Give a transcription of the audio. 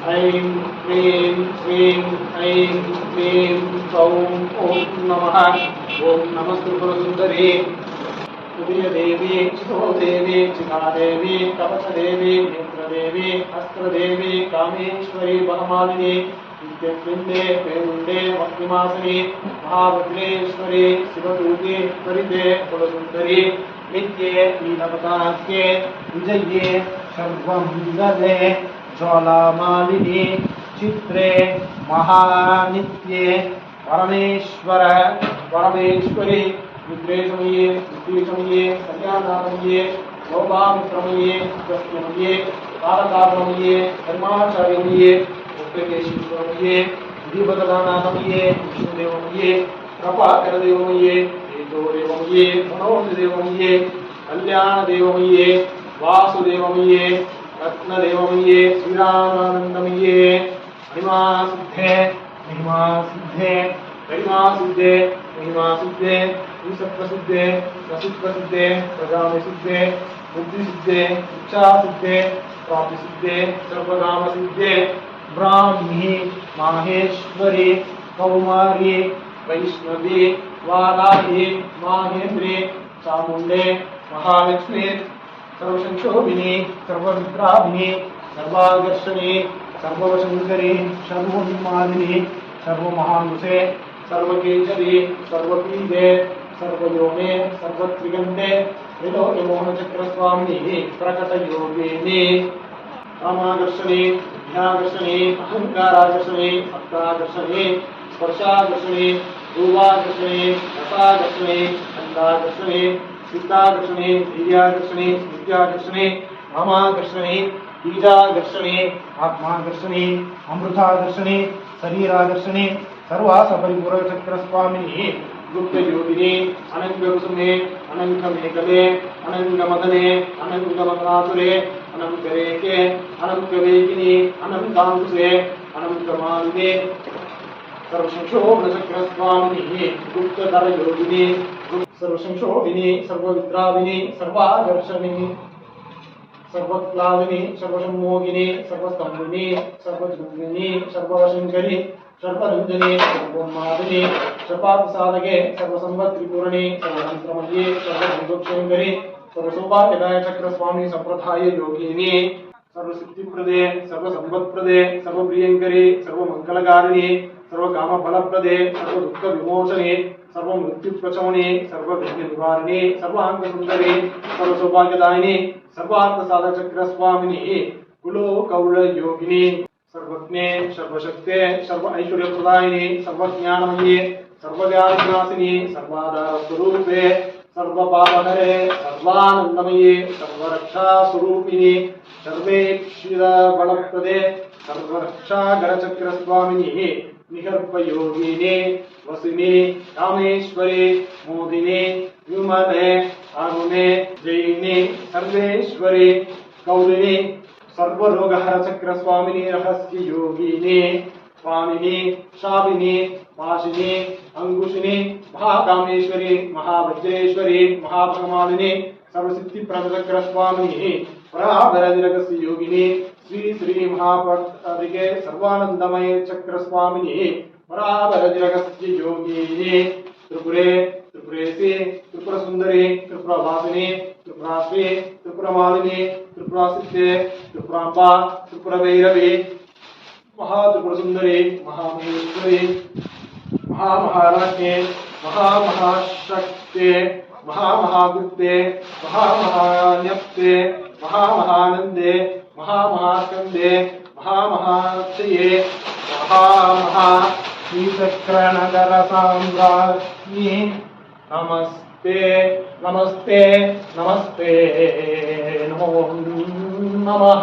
ऐं क्लीं श्रीं ऐं क्लीं सौं ॐ नमः। ॐ नमस्ते देवी चितोदेवी चितादेवी कवचदेवी नेत्रदेवी अस्त्रदेवी कामेश्वरी बहमालिनी नित्यपिंडे पेरुंडे वक्तिमासनी महाभद्रेश्वरी शिवदूते त्वरिते कुलसुंदरी नित्ये नीलपतास्ये विजये सर्वमंगले ज्वालामालिनी चित्रे महानित्ये परमेश्वर परमेश्वरी विद्रेशमये विद्वेशमये कल्याणामये लोभामित्रमये स्वस्तिमये कालकालमये धर्माचार्यमये मुक्तकेशीश्वरमये विधिपददानामये विष्णुदेवमये कृपाकरदेवमये तेजोदेवमये मनोजदेवमये कल्याणदेवमये वासुदेवमये रत्नदेवमये श्रीरामानन्दमये महिमासिद्धे महिमासिद्धे गरिमासिद्धे महिमासिद्धे ईशप्रसिद्धे प्रसिद्धप्रसिद्धे प्रजामसिद्धे बुद्धिसिद्धे इच्छासिद्धे प्राप्तिसिद्धे सर्वकामसिद्धे ब्राह्मी माहेश्वरी कौमारी वैष्णवी वाराही माहेन्द्री चामुण्डे महालक्ष्मी सर्वसंशोभिनी सर्वविद्राभिनी सर्वाकर्षणी सर्ववशंकरी सर्वोन्मादिनी सर्वमहानुषे सर्वकेशरी सर्वपीठे सर्वयोगे सर्वत्रिगंधे विलोकमोहनचक्रस्वामिनी प्रकटयोगिनी कामाकर्षणी विद्याकर्षणी अहंकाराकर्षणी भक्ताकर्षणी स्पर्शाकर्षणी रूपाकर्षणी रसाकर्षणी गंधाकर्षणी चित्ताकर्षणी धैर्याकर्षणी विद्याकर्षणी मामाकर्षणी बीजाकर्षणी आत्माकर्षणी अमृताकर्षणी शरीराकर्षणी सर्वासपरिपूर्णचक्रस्वामिनी गुप्तयोगिनी अनंगकुसुमे अनंगमेकले अनंगमदने अनंगमदनातुरे अनंगरेके अनंगवेगिनी अनंतांकुशे अनंगमालिने सर्वसंशोभनचक्रस्वामिनी गुप्तधरयोगिनी सर्वसंशोभिनी सर्वविद्राविनी सर्वाकर्षणी सर्वक्लाविनी सर्वसम्मोगिनी सर्वस्तंभिनी सर्वजृंगिनी सर्ववशंकरी सर्वरंजनी सर्वोन्मादिनी सर्वार्थसाधके सर्वसंवत्त्रिपूरणी सर्वमंत्रमये सर्वसंगोक्षंकरी सर्वसौभाग्यदाय चक्रस्वामी संप्रदाय योगिनी सर्वसिद्धिप्रदे सर्वसंपत्प्रदे सर्वप्रियंकरी सर्वमंगलकारिणी सर्वकामफलप्रदे सर्वदुःखविमोचने सर्वमृत्युप्रशमने सर्वविघ्ननिवारिणे सर्वांगसुंदरी सर्वसौभाग्यदायिनी सर्वार्थसाधकचक्रस्वामिनी कुलोकौलयोगिनी सर्वज्ञे सर्वशक्ते सर्व ऐश्वर्यप्रदायिनी सर्वज्ञानमये सर्वव्याधिनाशिनी सर्वाधारस्वरूपे सर्वपापहरे सर्वानन्दमये सर्वरक्षास्वरूपिणी सर्वेक्षिरबलप्रदे सर्वरक्षागणचक्रस्वामिनी निगर्भयोगिनी वसिनी कामेश्वरी मोदिनी विमले अरुणे जयिनी सर्वेश्वरी गौरिणी सर्वरोगहरचक्रस्वामिनी रहस्ययोगिनी स्वामिनी शाबिनी वासिनी अंकुशिनी महाकामेश्वरी महावज्रेश्वरी महाभगमालिनी सर्वसिद्धिप्रदचक्रस्वामिनी पराभरदिरकस्य योगिनी श्री श्री महापट्टिके सर्वानंदमय चक्रस्वामिनी पराभरदिरकस्य योगिनी त्रिपुरे त्रिपुरेशी त्रिपुरसुंदरी त्रिपुरवासिनी त्रिपुराश्री त्रिपुरमालिनी त्रिपुरासिद्धे त्रिपुरांबा त्रिपुरभैरवी महात्रिपुरसुंदरी महामहेश्वरी महामहाराज्ञे महामहाशक्ते महामहागुप्ते महामहान्यप्ते महामहानंदे महामहास्कंदे महामहाक्षये महामहा श्रीचक्रनगर साम्राज्ञी नमस्ते नमस्ते नमस्ते नमो नमः।